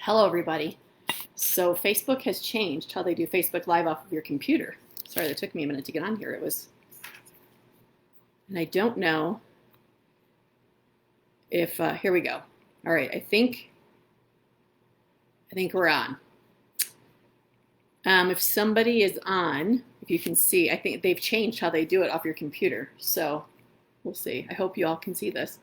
Hello, everybody. So Facebook has changed how they do Facebook Live off of your computer. Sorry, that took me a minute to get on here. And I don't know if, here we go. All right, I think we're on. If somebody is on, if you can see, I think they've changed how they do it off your computer. So we'll see. I hope you all can see this.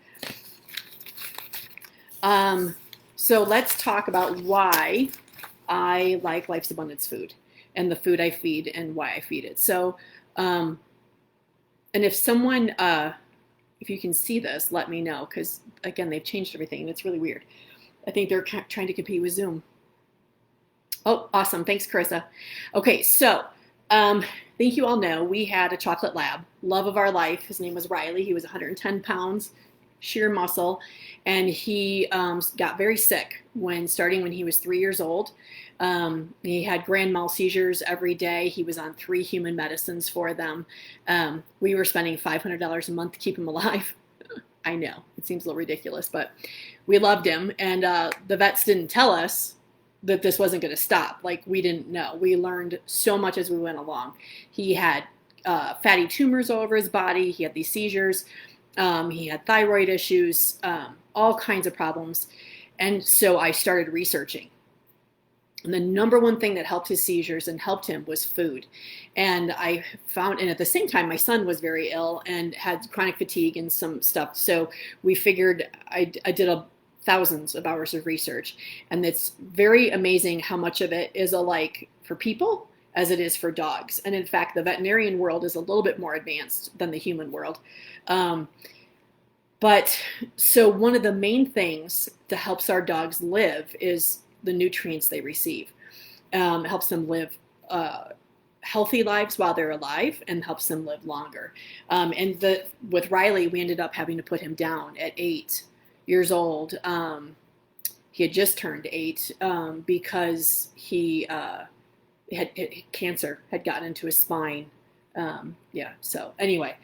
So let's talk about why I like Life's Abundance food and the food I feed and why I feed it. So, and if someone, if you can see this, let me know, because again, they've changed everything and it's really weird. I think they're trying to compete with Zoom. Oh, awesome. Thanks, Carissa. Okay, so think you all know we had a chocolate lab, love of our life. His name was Riley. He was 110 pounds, sheer muscle, and he got very sick starting when he was 3 years old. He had grand mal seizures every day. He was on 3 human medicines for them. We were spending $500 a month to keep him alive. I know, it seems a little ridiculous, but we loved him, and the vets didn't tell us that this wasn't going to stop. Like, we didn't know. We learned so much as we went along. He had fatty tumors all over his body. He had these seizures. He had thyroid issues, all kinds of problems. And so I started researching. And the number one thing that helped his seizures and helped him was food. And I found, and at the same time, my son was very ill and had chronic fatigue and some stuff. So we figured I did thousands of hours of research. And it's very amazing how much of it is alike for people as it is for dogs. And in fact, the veterinarian world is a little bit more advanced than the human world. But so one of the main things that helps our dogs live is the nutrients they receive. It helps them live healthy lives while they're alive and helps them live longer. With Riley, we ended up having to put him down at 8 years old. He had just turned 8 because he had cancer had gotten into his spine. So anyway,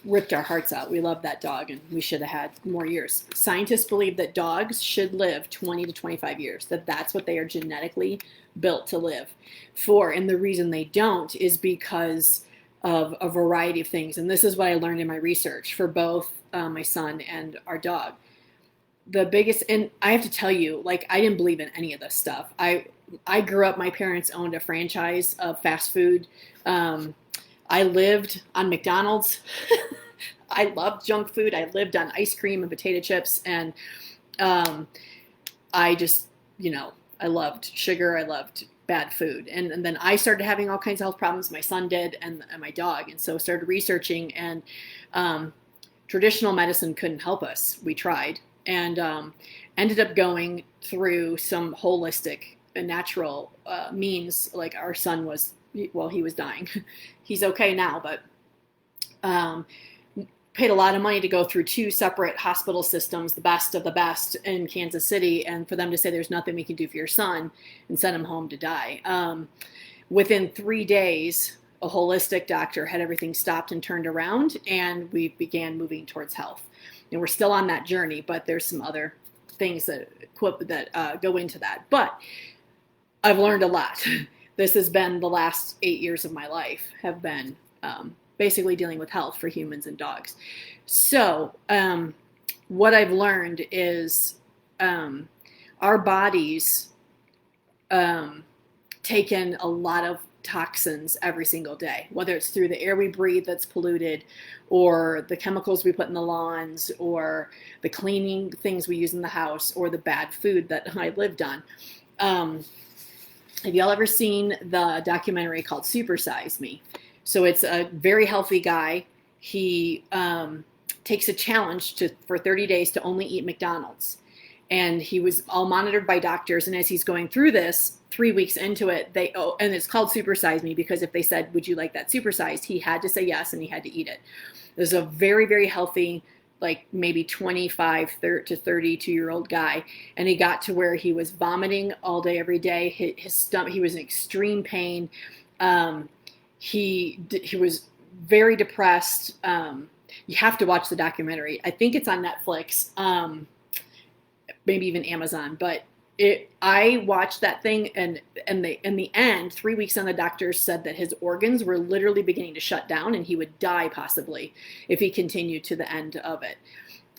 ripped our hearts out. We loved that dog and we should have had more years. Scientists believe that dogs should live 20 to 25 years, that's what they are genetically built to live for. And the reason they don't is because of a variety of things. And this is what I learned in my research for both my son and our dog. The biggest, and I have to tell you, like, I didn't believe in any of this stuff. I grew up, my parents owned a franchise of fast food. I lived on McDonald's. I loved junk food. I lived on ice cream and potato chips. And I just, I loved sugar. I loved bad food. And then I started having all kinds of health problems. My son did, and my dog. And so started researching, and traditional medicine couldn't help us. We tried, and ended up going through some holistic and natural means. Like, our son was, he was dying. He's okay now, but paid a lot of money to go through 2 separate hospital systems, the best of the best in Kansas City, and for them to say there's nothing we can do for your son and send him home to die. Within 3 days, a holistic doctor had everything stopped and turned around, and we began moving towards health. And we're still on that journey, but there's some other things that go into that. But I've learned a lot. This has been the last 8 years of my life have been basically dealing with health for humans and dogs. So what I've learned is our bodies take in a lot of toxins every single day, whether it's through the air we breathe that's polluted, or the chemicals we put in the lawns, or the cleaning things we use in the house, or the bad food that I lived on. Have y'all ever seen the documentary called Super Size Me? So it's a very healthy guy. He takes a challenge for 30 days to only eat McDonald's. And he was all monitored by doctors. And as he's going through this, 3 weeks into it, and it's called Super Size Me because if they said, would you like that supersized? He had to say yes, and he had to eat it. There's a very, very healthy, like maybe 25 to 32-year-old guy. And he got to where he was vomiting all day, every day. His stomach, he was in extreme pain. He was very depressed. You have to watch the documentary. I think it's on Netflix. maybe even Amazon, but I watched that thing, and in the end, 3 weeks on, the doctor said that his organs were literally beginning to shut down, and he would die possibly if he continued to the end of it.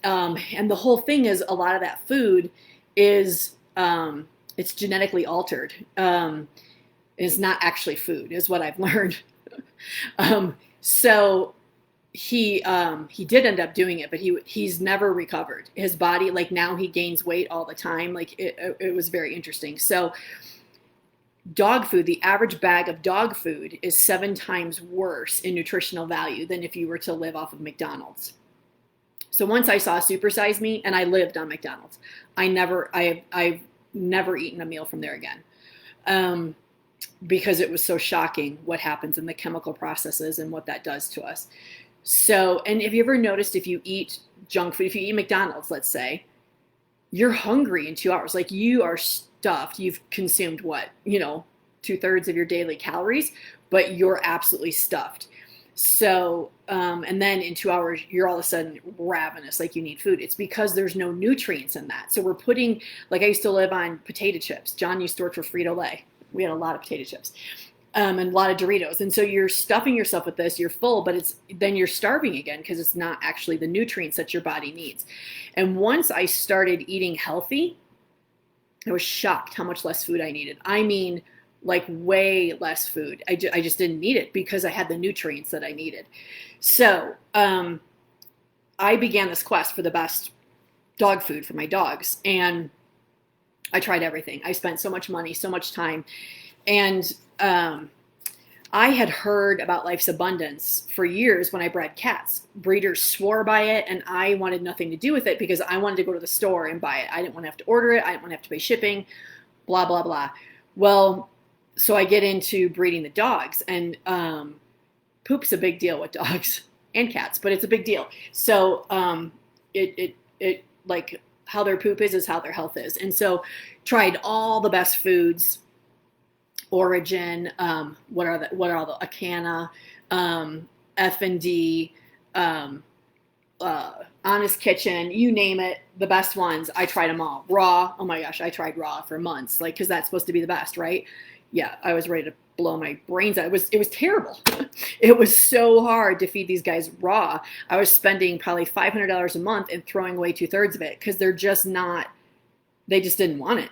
And the whole thing is, a lot of that food is it's genetically altered. Is not actually food, is what I've learned. So he did end up doing it, but he's never recovered. His body, like, now he gains weight all the time. Like, it was very interesting. So dog food, the average bag of dog food is 7 times worse in nutritional value than if you were to live off of McDonald's. So once I saw Super Size Me, and I lived on McDonald's, I've never eaten a meal from there again. Because it was so shocking what happens in the chemical processes and what that does to us. So, and have you ever noticed, if you eat junk food, if you eat McDonald's, let's say, you're hungry in 2 hours. Like, you are stuffed. You've consumed what, 2/3 of your daily calories, but you're absolutely stuffed. So, and then in 2 hours, you're all of a sudden ravenous, like you need food. It's because there's no nutrients in that. So we're putting, like, I used to live on potato chips. John used to work for Frito-Lay. We had a lot of potato chips and a lot of Doritos. And so you're stuffing yourself with this, you're full, but then you're starving again because it's not actually the nutrients that your body needs. And once I started eating healthy, I was shocked how much less food I needed. I mean, like, way less food. I just didn't need it because I had the nutrients that I needed. So I began this quest for the best dog food for my dogs. And I tried everything. I spent so much money, so much time. And I had heard about Life's Abundance for years when I bred cats. Breeders swore by it, and I wanted nothing to do with it because I wanted to go to the store and buy it. I didn't want to have to order it. I didn't want to have to pay shipping, blah, blah, blah. Well, so I get into breeding the dogs, and poop's a big deal with dogs and cats, but it's a big deal. So it like, how their poop is how their health is. And so tried all the best foods, Origin, what are the Acana, F&D, Honest Kitchen, you name it, the best ones. I tried them all. Raw, oh my gosh, I tried raw for months, like, because that's supposed to be the best, right? Yeah, I was ready to blow my brains out. It was terrible. It was so hard to feed these guys raw. I was spending probably $500 a month and throwing away 2/3 of it because they just didn't want it.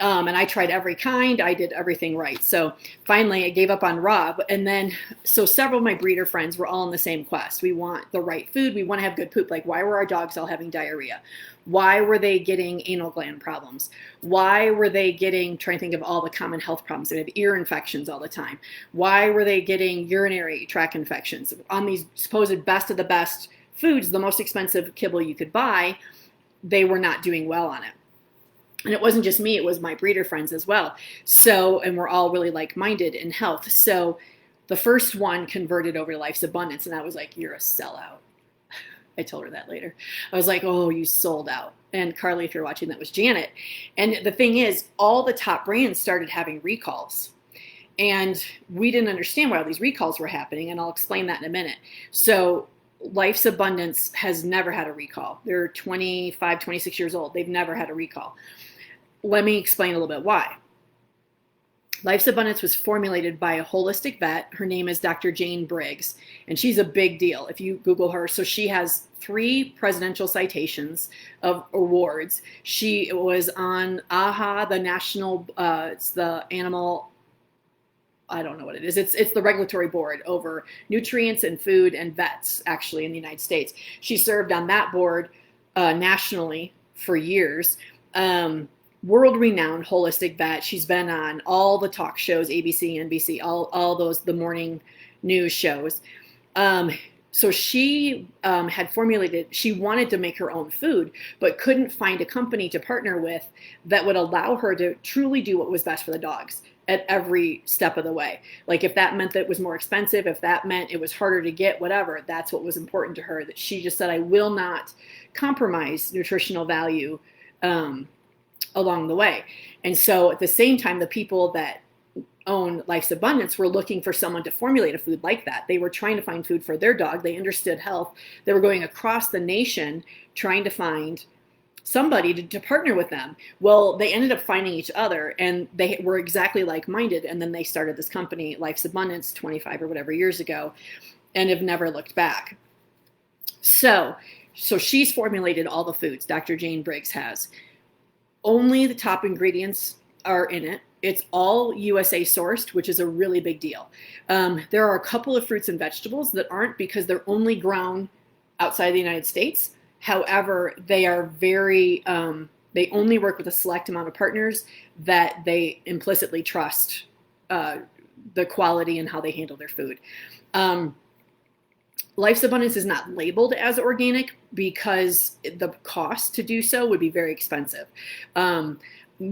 And I tried every kind. I did everything right. So finally I gave up on raw. And then, so several of my breeder friends were all in the same quest. We want the right food. We want to have good poop. Like, why were our dogs all having diarrhea? Why were they getting anal gland problems? Why were they trying to think of all the common health problems? They have ear infections all the time. Why were they getting urinary tract infections? On these supposed best of the best foods, the most expensive kibble you could buy, they were not doing well on it. And it wasn't just me, it was my breeder friends as well. So, and we're all really like-minded in health. So the first one converted over to Life's Abundance, and I was like, you're a sellout. I told her that later. I was like, oh, you sold out. And Carly, if you're watching, that was Janet. And the thing is, all the top brands started having recalls. And we didn't understand why all these recalls were happening, and I'll explain that in a minute. So Life's Abundance has never had a recall. They're 25, 26 years old. They've never had a recall. Let me explain a little bit why. Life's Abundance was formulated by a holistic vet. Her name is Dr. Jane Briggs, and she's a big deal if you Google her. So she has 3 presidential citations of awards. She was on AHA, the national, it's the animal, I don't know what it is. It's the regulatory board over nutrients and food and vets, actually, in the United States. She served on that board nationally for years. World-renowned holistic vet. She's been on all the talk shows, ABC, NBC, all those, the morning news shows. So she had formulated, she wanted to make her own food, but couldn't find a company to partner with that would allow her to truly do what was best for the dogs at every step of the way. Like, if that meant that it was more expensive, if that meant it was harder to get, whatever, that's what was important to her. That she just said, I will not compromise nutritional value along the way. And so at the same time, the people that own Life's Abundance were looking for someone to formulate a food like that. They were trying to find food for their dog. They understood health. They were going across the nation trying to find somebody to partner with them. Well, they ended up finding each other, and they were exactly like-minded. And then they started this company, Life's Abundance, 25 or whatever years ago, and have never looked back. So she's formulated all the foods. Dr. Jane Briggs has. Only the top ingredients are in it. It's all USA sourced, which is a really big deal. There are a couple of fruits and vegetables that aren't, because they're only grown outside the United States. However, they are very, they only work with a select amount of partners that they implicitly trust the quality and how they handle their food. Life's Abundance is not labeled as organic because the cost to do so would be very expensive.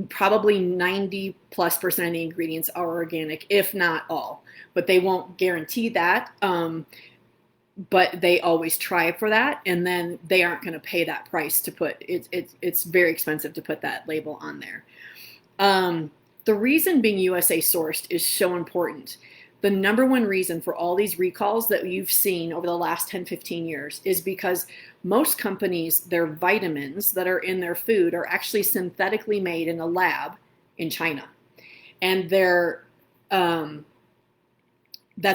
Probably 90+% of the ingredients are organic, if not all, but they won't guarantee that. But they always try for that, and then they aren't going to pay that price to put it. It's very expensive to put that label on there. The reason being USA sourced is so important. The number one reason for all these recalls that you've seen over the last 10, 15 years is because most companies, their vitamins that are in their food are actually synthetically made in a lab in China. And they're, that's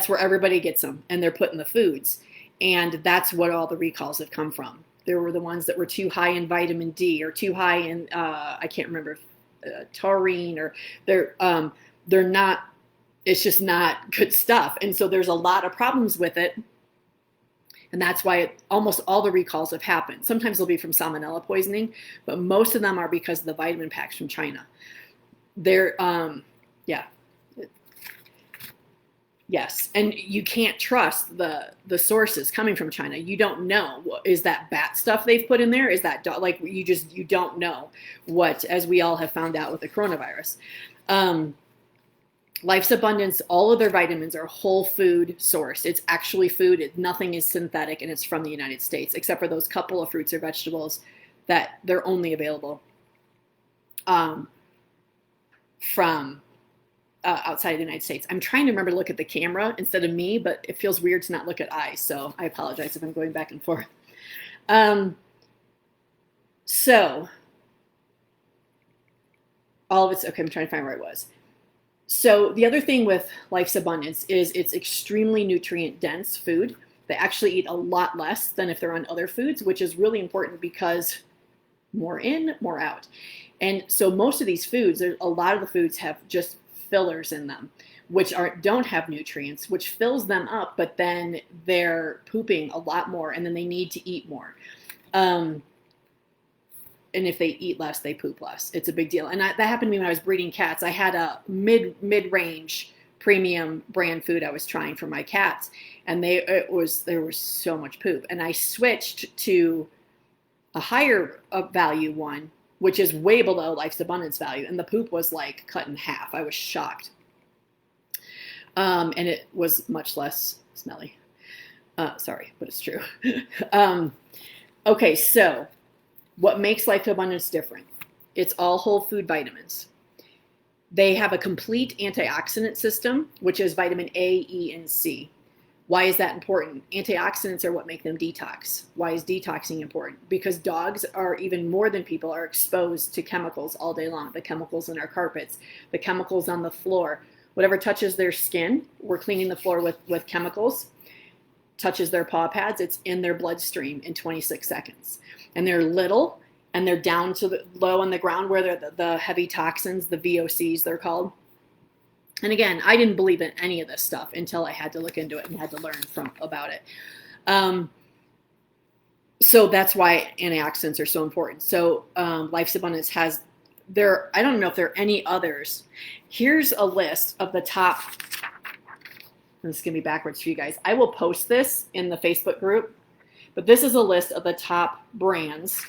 where everybody gets them, and they're put in the foods. And that's what all the recalls have come from. There were the ones that were too high in vitamin D, or too high in, I can't remember, taurine, or they're not, it's just not good stuff. And so there's a lot of problems with it. And that's why almost all the recalls have happened. Sometimes they'll be from salmonella poisoning, but most of them are because of the vitamin packs from China. They're, yeah. Yes, and you can't trust the sources coming from China. You don't know, is that bat stuff they've put in there? Is that, like, you don't know what, as we all have found out with the coronavirus. Life's Abundance, all of their vitamins are whole food sourced. It's actually food. Nothing is synthetic, and it's from the United States, except for those couple of fruits or vegetables that they're only available from outside of the United States. I'm trying to remember to look at the camera instead of me, but it feels weird to not look at eyes, so I apologize if I'm going back and forth. So all of it's, okay, I'm trying to find where I was. So the other thing with Life's Abundance is it's extremely nutrient dense food. They actually eat a lot less than if they're on other foods, which is really important because more in, more out. And so most of these foods, a lot of the foods have just fillers in them, which don't have nutrients, which fills them up, but then they're pooping a lot more, and then they need to eat more. And if they eat less, they poop less. It's a big deal. And that happened to me when I was breeding cats. I had a mid-range premium brand food I was trying for my cats, and there was so much poop. And I switched to a higher value one, which is way below Life's Abundance value, and the poop was like cut in half. I was shocked. And it was much less smelly. Sorry, but it's true. Okay, so what makes Life's Abundance different? It's all whole food vitamins. They have a complete antioxidant system, which is vitamin A, E, and C. Why is that important? Antioxidants are what make them detox. Why is detoxing important? Because dogs are, even more than people, are exposed to chemicals all day long. The chemicals in our carpets, the chemicals on the floor. Whatever touches their skin, we're cleaning the floor with chemicals, touches their paw pads, it's in their bloodstream in 26 seconds. And they're little, and they're down to the low on the ground where they're the heavy toxins, the VOCs they're called. And again, I didn't believe in any of this stuff until I had to look into it and had to learn about it. So that's why antioxidants are so important. So Life's Abundance has, I don't know if there are any others. Here's a list of the top, and this is going to be backwards for you guys. I will post this in the Facebook group, but this is a list of the top brands.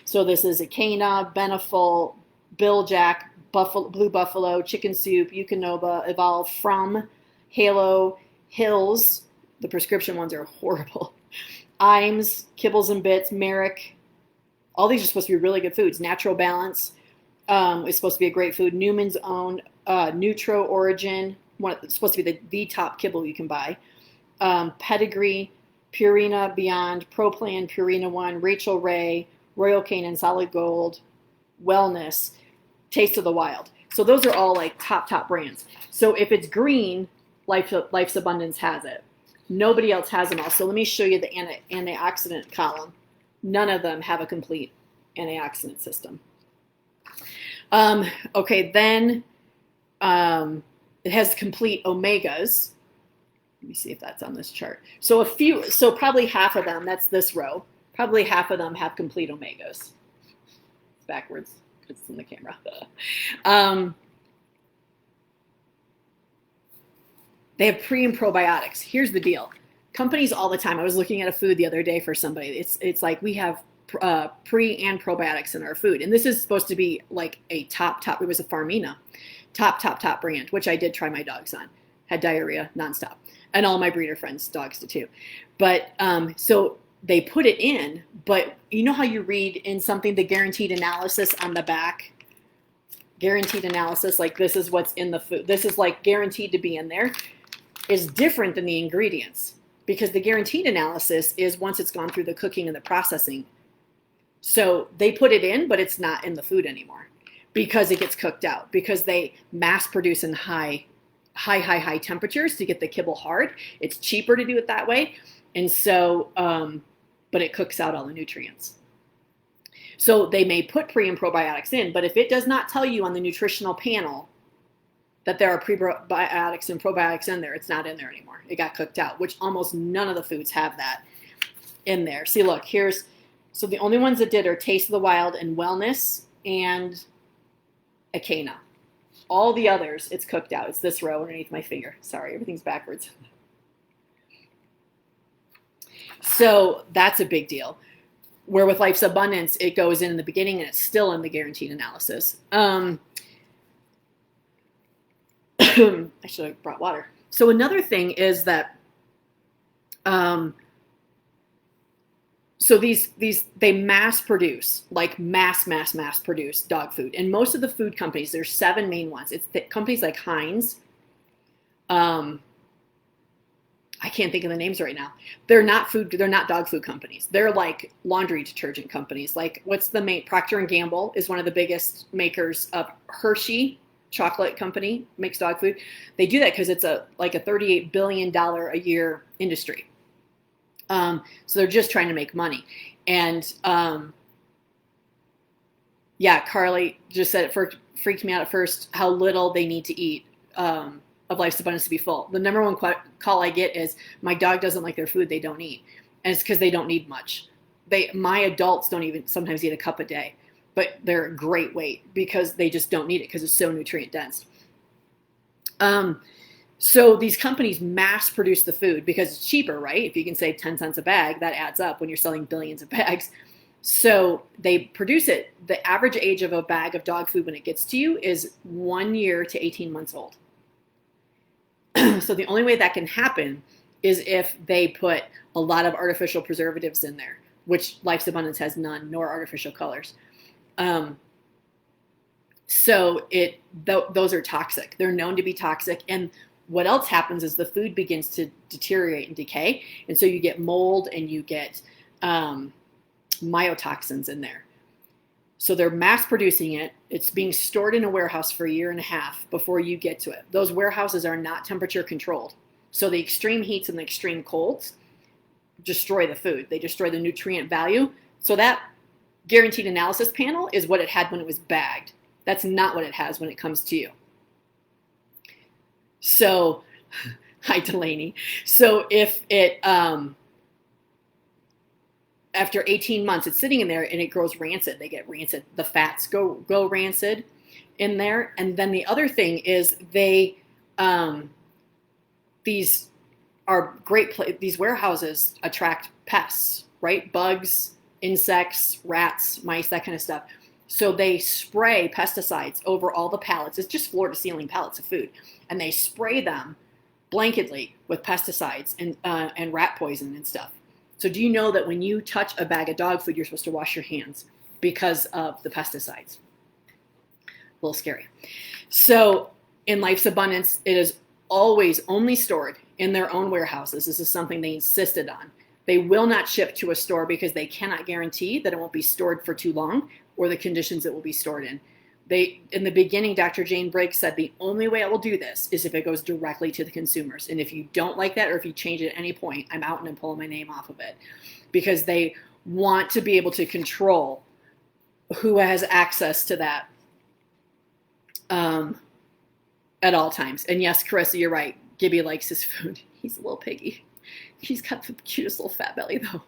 So this is Acana, Beneful, Bill Jack, Blue Buffalo, Chicken Soup, Eukanuba, Evolve, From, Halo, Hills. The prescription ones are horrible. Iams, Kibbles and Bits, Merrick. All these are supposed to be really good foods. Natural Balance is supposed to be a great food. Newman's Own, Nutro Origin, it's supposed to be the top kibble you can buy. Pedigree, Purina Beyond, ProPlan, Purina One, Rachel Ray, Royal Canin, Solid Gold, Wellness, Taste of the Wild. So those are all like top brands. So if it's green, Life's Abundance has it. Nobody else has them all. So let me show you the antioxidant column. None of them have a complete antioxidant system. Okay, then it has complete omegas. Let me see if that's on this chart. So probably half of them, that's this row, probably half of them have complete omegas. It's backwards, it's in the camera. They have pre and probiotics. Here's the deal. Companies all the time, I was looking at a food the other day for somebody. It's like we have pre and probiotics in our food. And this is supposed to be like a top, it was a Farmina, top brand, which I did try my dogs on. Had diarrhea nonstop. And all my breeder friends' dogs did too. But so they put it in, but you know how you read in something the guaranteed analysis on the back? Guaranteed analysis, like this is what's in the food. This is like guaranteed to be in there, is different than the ingredients. Because the guaranteed analysis is once it's gone through the cooking and the processing. So they put it in, but it's not in the food anymore because it gets cooked out, because they mass produce in high temperatures to get the kibble hard. It's cheaper to do it that way. And so, but it cooks out all the nutrients. So they may put pre and probiotics in, but if it does not tell you on the nutritional panel that there are prebiotics and probiotics in there, it's not in there anymore. It got cooked out, which almost none of the foods have that in there. See, look, so the only ones that did are Taste of the Wild and Wellness and Acana. All the others, it's cooked out. It's this row underneath my finger. Sorry, everything's backwards. So that's a big deal. Where with Life's Abundance, it goes in the beginning and it's still in the guaranteed analysis. I should have brought water. So another thing is that, so they mass produce, like mass produce dog food. And most of the food companies, there's 7 main ones. It's companies like Heinz. I can't think of the names right now. They're not dog food companies. They're like laundry detergent companies. Like what's the main, Procter & Gamble is one of the biggest makers of Hershey chocolate company, makes dog food. They do that because it's like a $38 billion a year industry. So they're just trying to make money. And yeah, Carly just said it freaked me out at first how little they need to eat of Life's Abundance to be full. The number one call I get is my dog doesn't like their food they don't eat. And it's because they don't need much. My adults don't even sometimes eat a cup a day, but they're a great weight because they just don't need it because it's so nutrient dense. So these companies mass produce the food because it's cheaper, right? If you can save 10 cents a bag, that adds up when you're selling billions of bags. So they produce it. The average age of a bag of dog food when it gets to you is 1 year to 18 months old. So the only way that can happen is if they put a lot of artificial preservatives in there, which Life's Abundance has none, nor artificial colors. So those are toxic. They're known to be toxic. And what else happens is the food begins to deteriorate and decay. And so you get mold and you get mycotoxins in there. So they're mass producing it. It's being stored in a warehouse for 1.5 years before you get to it. Those warehouses are not temperature controlled. So the extreme heats and the extreme colds destroy the food. They destroy the nutrient value. So that guaranteed analysis panel is what it had when it was bagged. That's not what it has when it comes to you. So, hi Delaney. So if it, after 18 months, it's sitting in there and it grows rancid. They get rancid. The fats go rancid in there. And then the other thing is these are great. These warehouses attract pests, right? Bugs, insects, rats, mice, that kind of stuff. So they spray pesticides over all the pallets. It's just floor to ceiling pallets of food. And they spray them blanketly with pesticides and rat poison and stuff. So do you know that when you touch a bag of dog food, you're supposed to wash your hands because of the pesticides? A little scary. So in Life's Abundance, it is always only stored in their own warehouses. This is something they insisted on. They will not ship to a store because they cannot guarantee that it won't be stored for too long or the conditions it will be stored in. In the beginning, Dr. Jane Briggs said the only way I will do this is if it goes directly to the consumers. And if you don't like that, or if you change it at any point, I'm out and I'm pulling my name off of it, because they want to be able to control who has access to that at all times. And yes, Carissa, you're right. Gibby likes his food. He's a little piggy. He's got the cutest little fat belly though.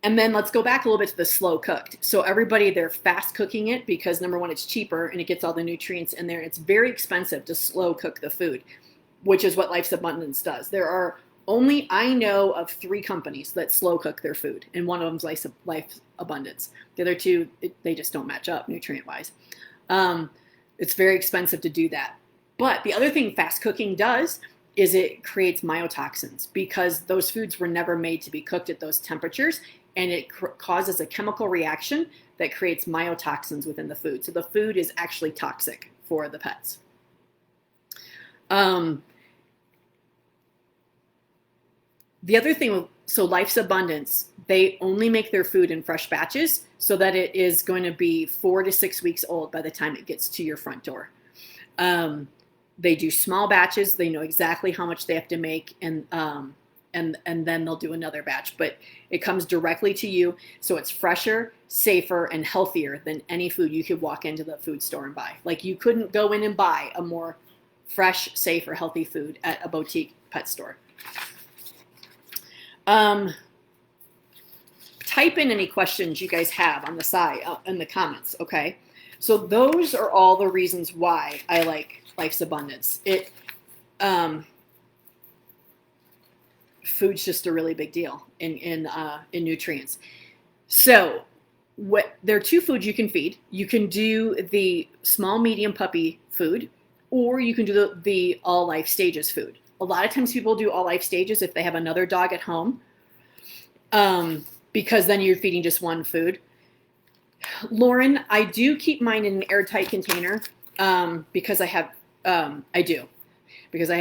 And then let's go back a little bit to the slow cooked. So everybody, they're fast cooking it because number one, it's cheaper and it gets all the nutrients in there. It's very expensive to slow cook the food, which is what Life's Abundance does. There are only, I know of 3 companies that slow cook their food, and one of them's Life's Abundance. The other 2, they just don't match up nutrient wise. It's very expensive to do that. But the other thing fast cooking does is it creates myotoxins, because those foods were never made to be cooked at those temperatures, and it causes a chemical reaction that creates myotoxins within the food. So the food is actually toxic for the pets. The other thing, so Life's Abundance, they only make their food in fresh batches so that it is going to be 4 to 6 weeks old by the time it gets to your front door. They do small batches. They know exactly how much they have to make, and then they'll do another batch. But it comes directly to you, so it's fresher, safer, and healthier than any food you could walk into the food store and buy. Like, you couldn't go in and buy a more fresh, safe, or healthy food at a boutique pet store. Type in any questions you guys have on the side, in the comments, okay? So those are all the reasons why I like Life's Abundance. Food's just a really big deal in nutrients. So there are 2 foods you can feed. You can do the small, medium puppy food, or you can do the all life stages food. A lot of times people do all life stages if they have another dog at home, because then you're feeding just one food. Lauren, I do keep mine in an airtight container, because I have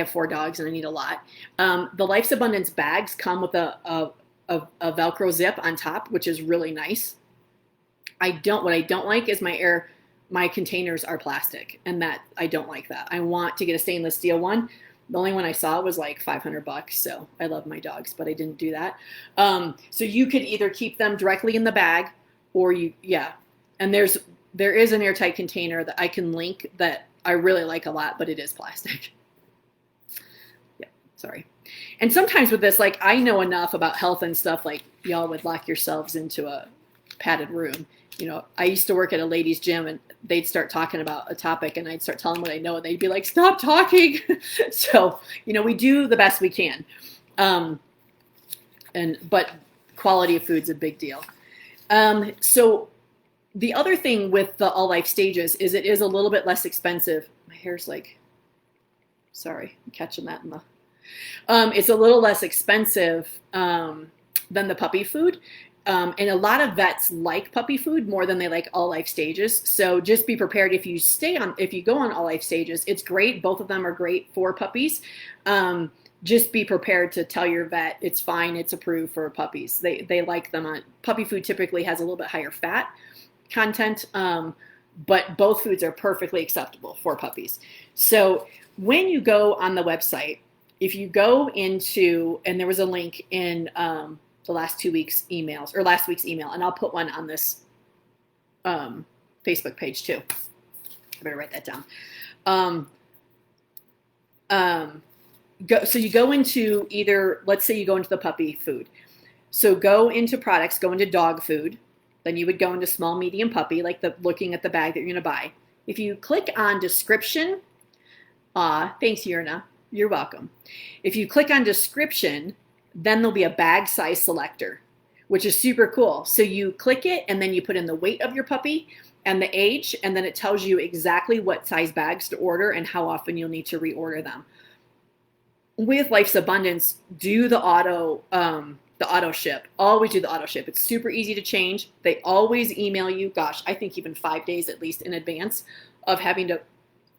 4 dogs and I need a lot. The Life's Abundance bags come with a Velcro zip on top, which is really nice. What I don't like is my containers are plastic, and that I don't like that. I want to get a stainless steel one. The only one I saw was like $500, so I love my dogs, but I didn't do that. So you could either keep them directly in the bag, or and there is an airtight container that I can link that I really like a lot, but it is plastic. Yeah, sorry. And sometimes with this, like, I know enough about health and stuff, like, y'all would lock yourselves into a padded room. You know, I used to work at a ladies' gym, and they'd start talking about a topic, and I'd start telling what I know, and they'd be like, stop talking. So, we do the best we can. But quality of food's a big deal. So the other thing with the all life stages is it is a little bit less expensive. My hair's like, sorry, I'm catching that in the, it's a little less expensive, than the puppy food. And a lot of vets like puppy food more than they like all life stages. So just be prepared if you go on all life stages, it's great. Both of them are great for puppies. Just be prepared to tell your vet it's fine, it's approved for puppies. They like them. Puppy food typically has a little bit higher fat content, but both foods are perfectly acceptable for puppies. So when you go on the website, if you go into, and there was a link in the last 2 weeks' emails, or last week's email, and I'll put one on this Facebook page too. I better write that down. So you go into either, let's say you go into the puppy food. So go into products, go into dog food. Then you would go into small, medium puppy, like looking at the bag that you're going to buy. If you click on description, thanks, Yurna. You're welcome. If you click on description, then there'll be a bag size selector, which is super cool. So you click it, and then you put in the weight of your puppy and the age, and then it tells you exactly what size bags to order and how often you'll need to reorder them. With Life's Abundance, do the auto ship. Always do the auto ship. It's super easy to change. They always email you, gosh, I think even 5 days at least in advance of having to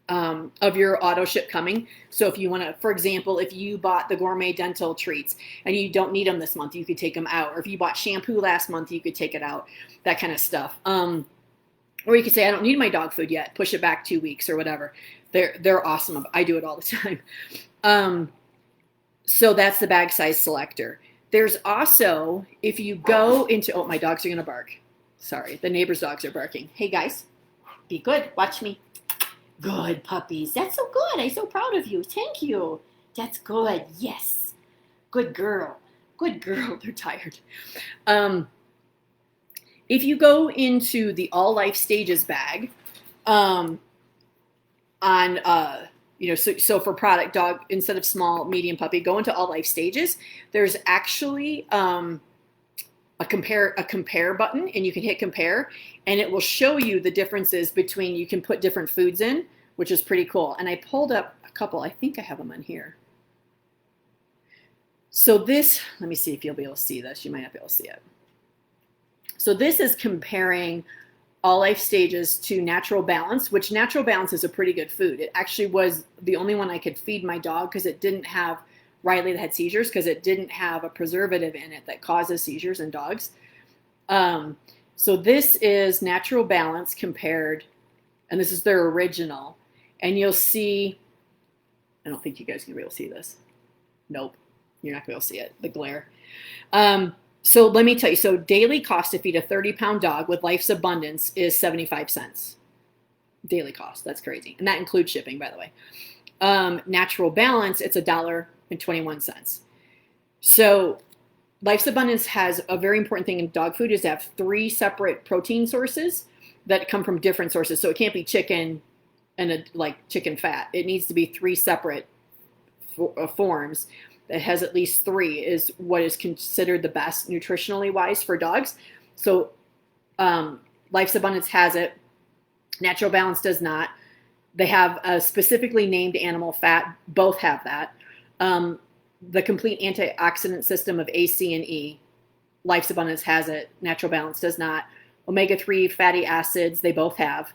of your auto ship coming. So if you want to, for example, if you bought the gourmet dental treats and you don't need them this month, you could take them out. Or if you bought shampoo last month, you could take it out, that kind of stuff. Or you could say, I don't need my dog food yet, push it back 2 weeks or whatever. They're awesome. I do it all the time. So that's the bag size selector. There's also, if you go into, oh, my dogs are going to bark. Sorry, the neighbor's dogs are barking. Hey guys, be good. Watch me. Good puppies. That's so good. I'm so proud of you. Thank you. That's good. Yes. Good girl. Good girl. They're tired. If you go into the all life stages bag, so for product dog, instead of small, medium puppy, go into all life stages. There's actually a compare button, and you can hit compare, and it will show you the differences between, you can put different foods in, which is pretty cool. And I pulled up a couple, I think I have them on here. So this, let me see if you'll be able to see this. You might not be able to see it. So this is comparing all life stages to Natural Balance, which Natural Balance is a pretty good food. It actually was the only one I could feed my dog because it didn't have Riley that had seizures, because it didn't have a preservative in it that causes seizures in dogs. So this is Natural Balance compared, and this is their original. And you'll see, I don't think you guys can be able to see this. Nope, you're not going to be able to see it, the glare. So let me tell you, so daily cost to feed a 30-pound dog with Life's Abundance is 75 cents. Daily cost, that's crazy. And that includes shipping, by the way. Natural Balance, it's $1.21. So Life's Abundance has a very important thing in dog food, is to have 3 separate protein sources that come from different sources. So it can't be chicken and like chicken fat. It needs to be 3 separate forms. That has at least 3 is what is considered the best nutritionally wise for dogs. So Life's Abundance has it. Natural Balance does not. They have a specifically named animal fat. Both have that. The complete antioxidant system of A, C, and E. Life's Abundance has it. Natural Balance does not. Omega-3 fatty acids, they both have.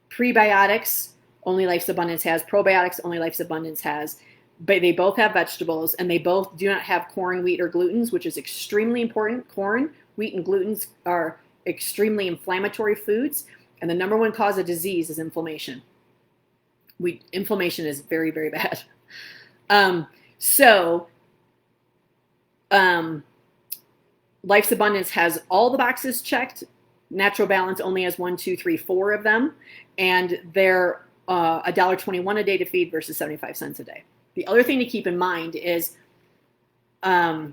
Prebiotics, only Life's Abundance has. Probiotics, only Life's Abundance has. But they both have vegetables, and they both do not have corn, wheat, or glutens, which is extremely important. Corn, wheat, and glutens are extremely inflammatory foods, and the number 1 cause of disease is inflammation. Inflammation is very, very bad. Life's Abundance has all the boxes checked. Natural Balance only has 1, 2, 3, 4 of them, and they're $1.21 a day to feed versus 75 cents a day. The other thing to keep in mind is the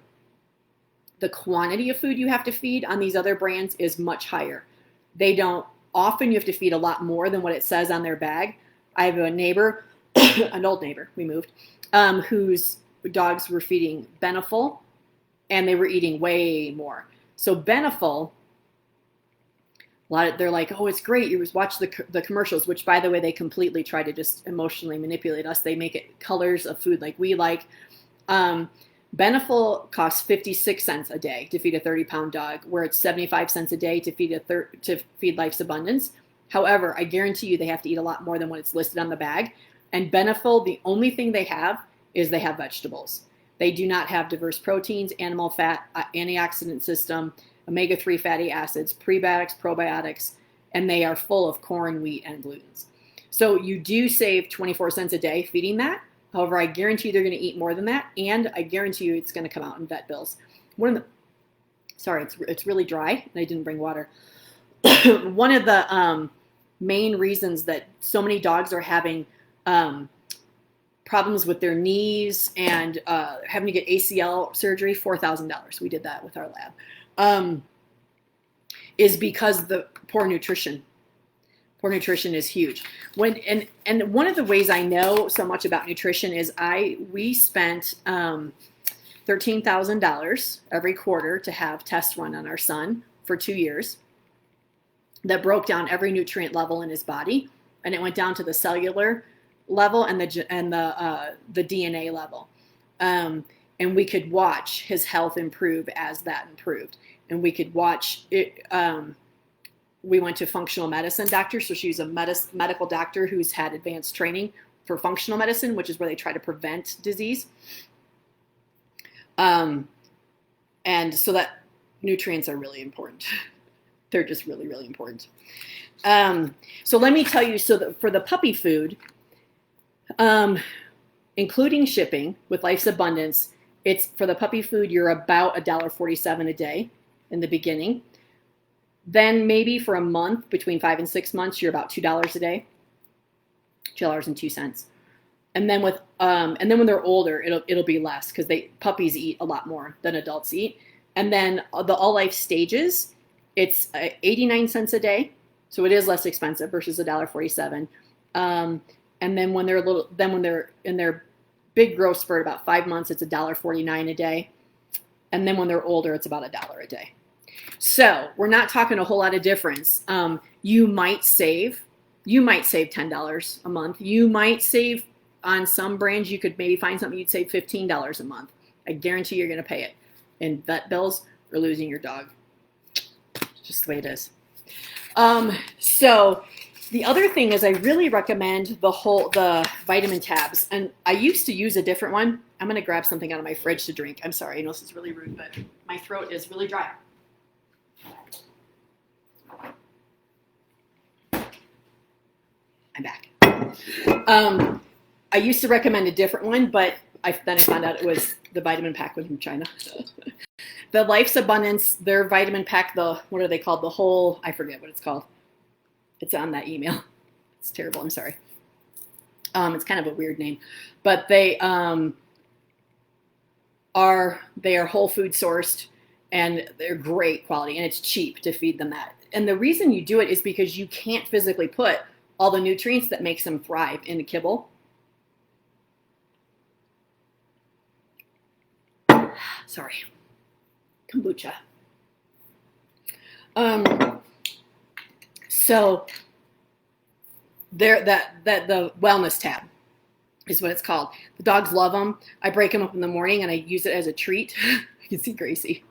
quantity of food you have to feed on these other brands is much higher. They don't, often you have to feed a lot more than what it says on their bag. I have a neighbor, an old neighbor, we moved, whose dogs were feeding Beneful, and they were eating way more. So Beneful, they're like, oh, it's great. You just watch the commercials, which, by the way, they completely try to just emotionally manipulate us. They make it colors of food like we like. Beneful costs 56 cents a day to feed a 30-pound dog, where it's 75 cents a day to feed Life's Abundance. However, I guarantee you they have to eat a lot more than what it's listed on the bag. And Beneful, the only thing they have is they have vegetables. They do not have diverse proteins, animal fat, antioxidant system, omega-3 fatty acids, prebiotics, probiotics, and they are full of corn, wheat, and glutens. So you do save 24 cents a day feeding that. However, I guarantee they're going to eat more than that, and I guarantee you it's going to come out in vet bills. It's really dry, and I didn't bring water. One of the main reasons that so many dogs are having problems with their knees and having to get ACL surgery, $4,000. We did that with our lab. Is because the poor nutrition. Poor nutrition is huge. And one of the ways I know so much about nutrition is we spent $13,000 every quarter to have tests run on our son for 2 years that broke down every nutrient level in his body, and it went down to the cellular level and the DNA level. And we could watch his health improve as that improved. And we could watch it, we went to functional medicine doctor. So she's a medical doctor who's had advanced training for functional medicine, which is where they try to prevent disease. And so that nutrients are really important. They're just really, really important. So let me tell you, so that for the puppy food, including shipping with Life's Abundance, it's for the puppy food, you're about $1.47 a day in the beginning. Then maybe for a month, between 5 and 6 months, you're about $2 a day, $2.02. And then when they're older, it'll be less because puppies eat a lot more than adults eat. And then the All Life stages, it's 89 cents a day, so it is less expensive versus $1.47. And then when they're in their big growth spurt, about 5 months, it's $1.49 a day. And then when they're older, it's about $1 a day. So we're not talking a whole lot of difference. You might save $10 a month. You might save on some brands. You could maybe find something you'd save $15 a month. I guarantee you're going to pay it in vet bills or losing your dog. Just the way it is. So the other thing is I really recommend the vitamin tabs. And I used to use a different one. I'm going to grab something out of my fridge to drink. I'm sorry. I know this is really rude, but my throat is really dry. I'm back. I used to recommend a different one, but then I found out it was the vitamin pack one from China. The Life's Abundance, their vitamin pack, what are they called? I forget what it's called. It's on that email. It's terrible. I'm sorry. It's kind of a weird name, but they are whole food sourced and they're great quality and it's cheap to feed them that. And the reason you do it is because you can't physically put all the nutrients that makes them thrive in the kibble. Sorry. Kombucha. So the wellness tab is what it's called. The dogs love them. I break them up in the morning and I use it as a treat. You can see Gracie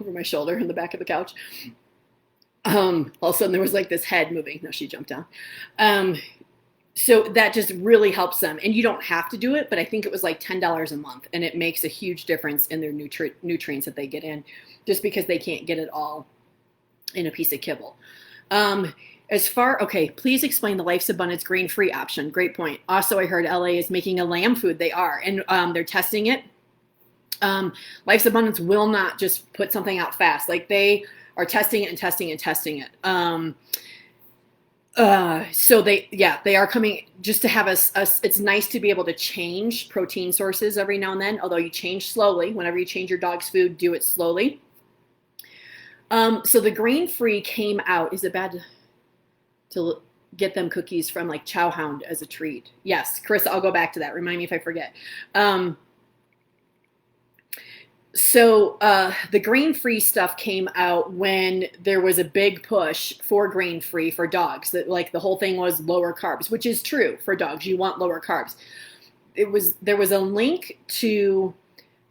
over my shoulder in the back of the couch. All of a sudden there was like this head moving. No, she jumped down. So that just really helps them. And you don't have to do it, but I think it was like $10 a month. And it makes a huge difference in their nutrients that they get in just because they can't get it all in a piece of kibble. Please explain the Life's Abundance grain-free option. Great point. Also, I heard LA is making a lamb food. They are, and they're testing it. Life's Abundance will not just put something out fast. Like they are testing it and testing and testing it. So they are coming just to have us. It's nice to be able to change protein sources every now and then, although you change slowly. Whenever you change your dog's food, do it slowly. So the grain-free came out. Is it bad to get them cookies from like Chow Hound as a treat? Yes, Chris, I'll go back to that. Remind me if I forget. So the grain-free stuff came out when there was a big push for grain-free for dogs. That like the whole thing was lower carbs, which is true for dogs. You want lower carbs. There was a link to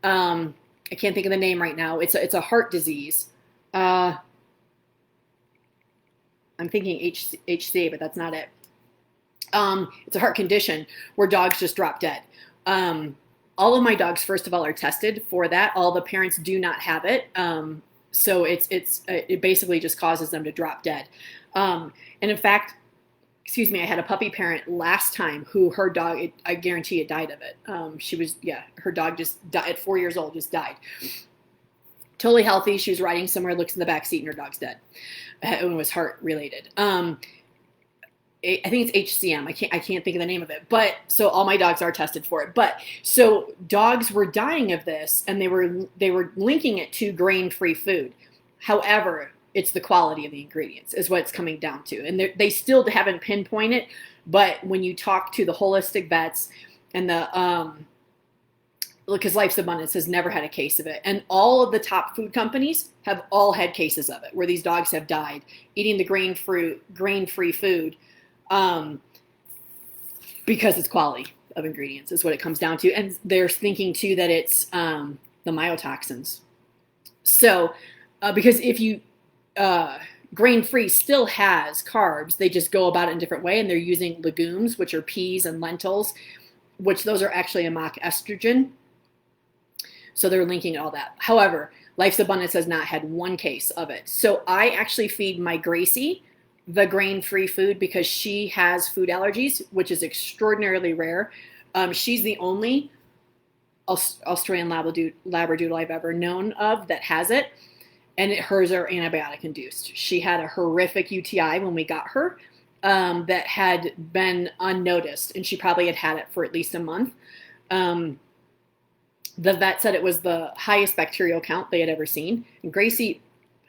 I can't think of the name right now. It's a heart disease. I'm thinking HCA, but that's not it. It's a heart condition where dogs just drop dead. All of my dogs, first of all, are tested for that. All the parents do not have it. So it basically just causes them to drop dead. And in fact, I had a puppy parent last time who her dog, I guarantee it died of it. Her dog just died at 4 years old, just died. Totally healthy. She was riding somewhere, looks in the back seat and her dog's dead. It was heart related. I think it's HCM. I can't think of the name of it. But so all my dogs are tested for it. But so dogs were dying of this, and they were linking it to grain-free food. However, it's the quality of the ingredients is what it's coming down to, and they still haven't pinpointed. But when you talk to the holistic vets and because Life's Abundance has never had a case of it, and all of the top food companies have all had cases of it where these dogs have died eating the grain-free food. Because it's quality of ingredients is what it comes down to. And they're thinking too that it's the mycotoxins. So because if you Grain-free still has carbs. They just go about it in a different way, and they're using legumes, which are peas and lentils, which those are actually a mock estrogen. So they're linking all that. However, Life's Abundance has not had one case of it. So I actually feed my Gracie the grain-free food because she has food allergies, which is extraordinarily rare. She's the only Australian Labradoodle I've ever known of that has it, and hers are antibiotic induced. She had a horrific UTI when we got her that had been unnoticed, and she probably had it for at least a month. The vet said it was the highest bacterial count they had ever seen. And Gracie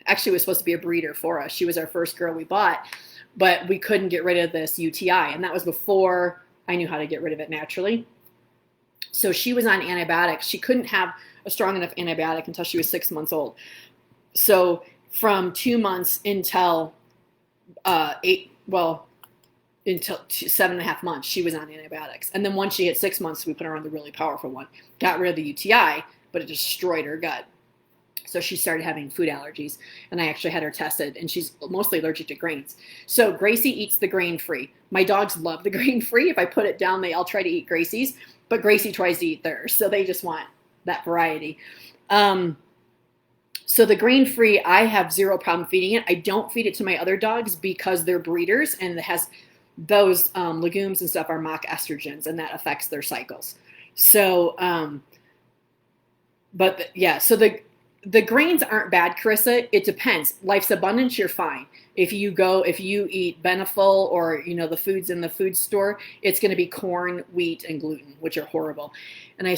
actually was supposed to be a breeder for us. She was our first girl we bought, but we couldn't get rid of this UTI, and that was before I knew how to get rid of it naturally. So she was on antibiotics. She couldn't have a strong enough antibiotic until she was 6 months old. So from 2 months until until 7.5 months, she was on antibiotics. And then once she hit 6 months, we put her on the really powerful one. Got rid of the UTI, but it destroyed her gut. So she started having food allergies, and I actually had her tested, and she's mostly allergic to grains. So Gracie eats the grain-free. My dogs love the grain-free. If I put it down, they all try to eat Gracie's, but Gracie tries to eat theirs. So they just want that variety. So the grain-free, I have zero problem feeding it. I don't feed it to my other dogs because they're breeders, and it has those legumes and stuff are mock estrogens, and that affects their cycles. So, so the grains aren't bad, Carissa. It depends. Life's Abundance, you're fine. If you eat Beneful or, the foods in the food store, it's going to be corn, wheat, and gluten, which are horrible. And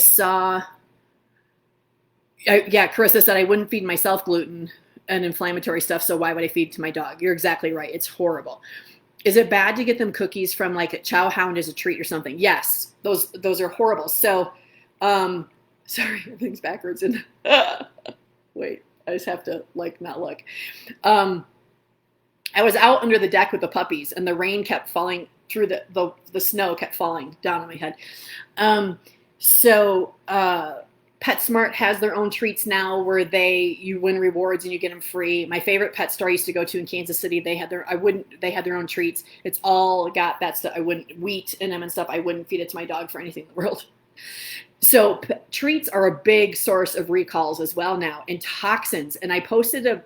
Carissa said I wouldn't feed myself gluten and inflammatory stuff, so why would I feed to my dog? You're exactly right. It's horrible. Is it bad to get them cookies from like a Chow Hound as a treat or something? Yes, those are horrible. So, sorry, everything's backwards. And wait, I just have to not look. I was out under the deck with the puppies, and the rain kept falling through the snow kept falling down on my head. PetSmart has their own treats now where you win rewards and you get them free. My favorite pet store I used to go to in Kansas City, they had their own treats. It's all got that stuff. Wheat in them and stuff. I wouldn't feed it to my dog for anything in the world. So treats are a big source of recalls as well now, and toxins. And I posted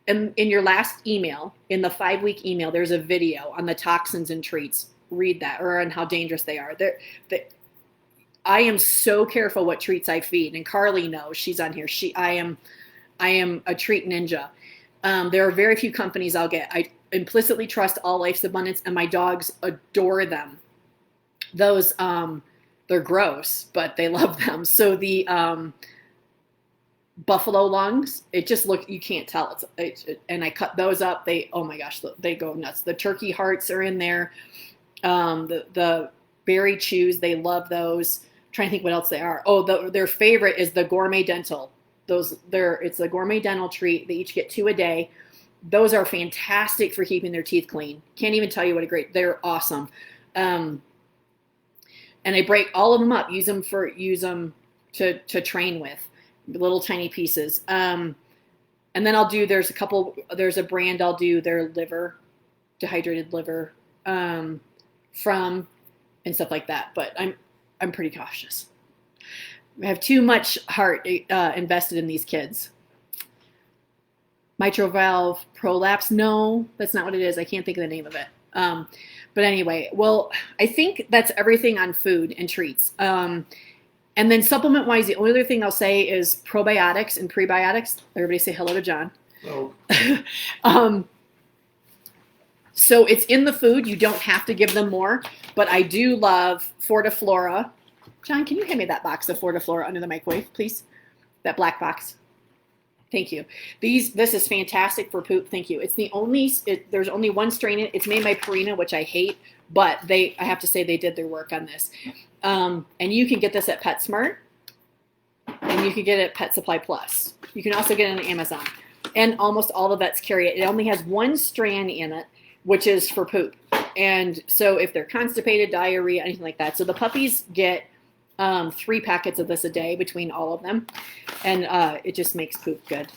in your last email, in the 5-week email, there's a video on the toxins in treats. Read that, or on how dangerous they are. I am so careful what treats I feed, and Carly knows. She's on here. I am a treat ninja. There are very few companies I'll get. I implicitly trust all Life's Abundance, and my dogs adore them. Those they're gross, but they love them. So the buffalo lungs, you can't tell. And I cut those up. Oh my gosh, they go nuts. The turkey hearts are in there. The berry chews, they love those. Trying to think what else they are. Oh, their favorite is the Gourmet Dental. It's a Gourmet Dental treat. They each get 2 a day. Those are fantastic for keeping their teeth clean. Can't even tell you they're awesome. And I break all of them up, use them to train with little tiny pieces. And then there's a brand I'll do their liver, dehydrated liver, from, and stuff like that. But I'm pretty cautious. I have too much heart invested in these kids. Mitral valve prolapse. No, that's not what it is. I can't think of the name of it. But anyway, well, I think that's everything on food and treats. And then supplement-wise, the only other thing I'll say is probiotics and prebiotics. Everybody say hello to John. Oh. So it's in the food. You don't have to give them more. But I do love Fortiflora. John, can you hand me that box of Fortiflora under the microwave, please? That black box. Thank you. This is fantastic for poop. Thank you. There's only one strain in it. It's made by Purina, which I hate, but I have to say they did their work on this. And you can get this at PetSmart, and you can get it at Pet Supply Plus. You can also get it on Amazon. And almost all the vets carry it. It only has one strand in it, which is for poop. And so if they're constipated, diarrhea, anything like that. So the puppies get 3 packets of this a day between all of them. And it just makes poop good.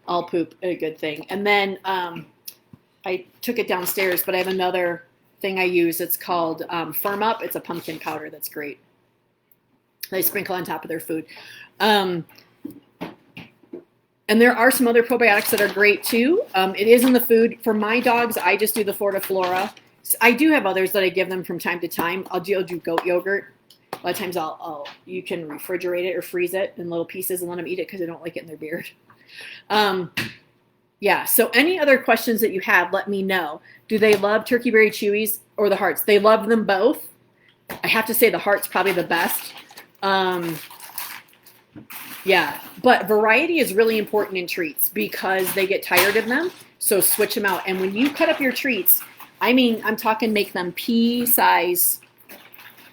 all poop a good thing. And then I took it downstairs, but I have another thing I use. It's called Firm Up. It's a pumpkin powder that's great. They sprinkle on top of their food. And there are some other probiotics that are great too. It is in the food. For my dogs, I just do the Fortiflora. I do have others that I give them from time to time. I'll do goat yogurt. A lot of times you can refrigerate it or freeze it in little pieces and let them eat it because they don't like it in their beard. Yeah, so any other questions that you have, let me know. Do they love Turkey Berry Chewies or the Hearts? They love them both. I have to say the Heart's probably the best. Yeah, but variety is really important in treats because they get tired of them. So switch them out. And when you cut up your treats, I mean, I'm talking make them pea size.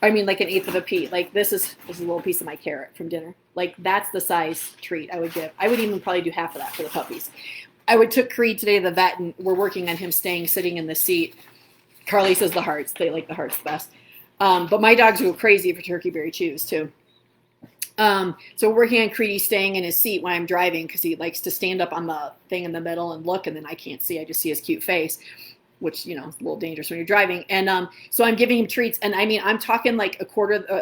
I mean, like an eighth of a pea. Like this is a little piece of my carrot from dinner. Like that's the size treat I would give. I would even probably do half of that for the puppies. I would took Creed today to the vet, and we're working on him sitting in the seat. Carly says the Hearts. They like the Hearts the best. But my dogs go crazy for Turkey Berry Chews too. So we're working on Creedy staying in his seat when I'm driving because he likes to stand up on the thing in the middle and look, and then I can't see. I just see his cute face, which, you know, is a little dangerous when you're driving. And so I'm giving him treats. And I mean, I'm talking like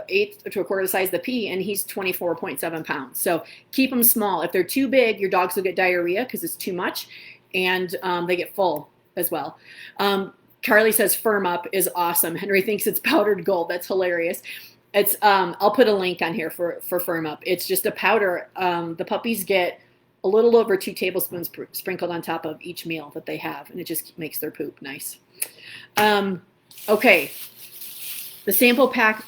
eighth to a quarter the size of the pea, and he's 24.7 pounds. So keep them small. If they're too big, your dogs will get diarrhea because it's too much, and they get full as well. Carly says Firm Up is awesome. Henry thinks it's powdered gold. That's hilarious. It's I'll put a link on here for Firm Up. It's just a powder. The puppies get a little over 2 tablespoons sprinkled on top of each meal that they have, and it just makes their poop nice. Okay, the sample pack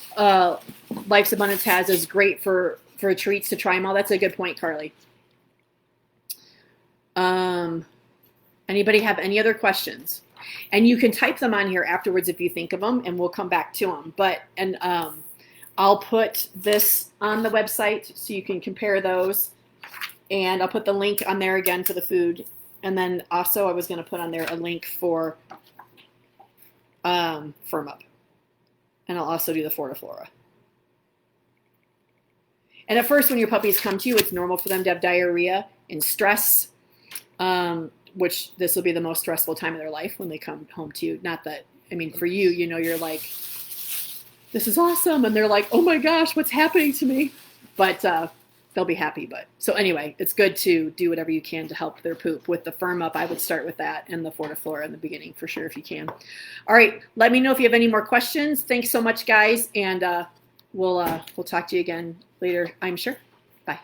Life's Abundance has is great for treats to try them all. That's a good point, Carly. Anybody have any other questions? And you can type them on here afterwards if you think of them, and we'll come back to them. I'll put this on the website so you can compare those. And I'll put the link on there again for the food. And then also I was going to put on there a link for Firm Up. And I'll also do the Fortiflora. And at first when your puppies come to you, it's normal for them to have diarrhea and stress, which this will be the most stressful time of their life when they come home to you. Not that, I mean, for you, you know, you're like, this is awesome. And they're like, oh my gosh, what's happening to me? But they'll be happy. But so anyway, it's good to do whatever you can to help their poop. With the Firm Up, I would start with that and the Fortiflora in the beginning for sure if you can. All right, let me know if you have any more questions. Thanks so much, guys, and we'll talk to you again later, I'm sure. Bye.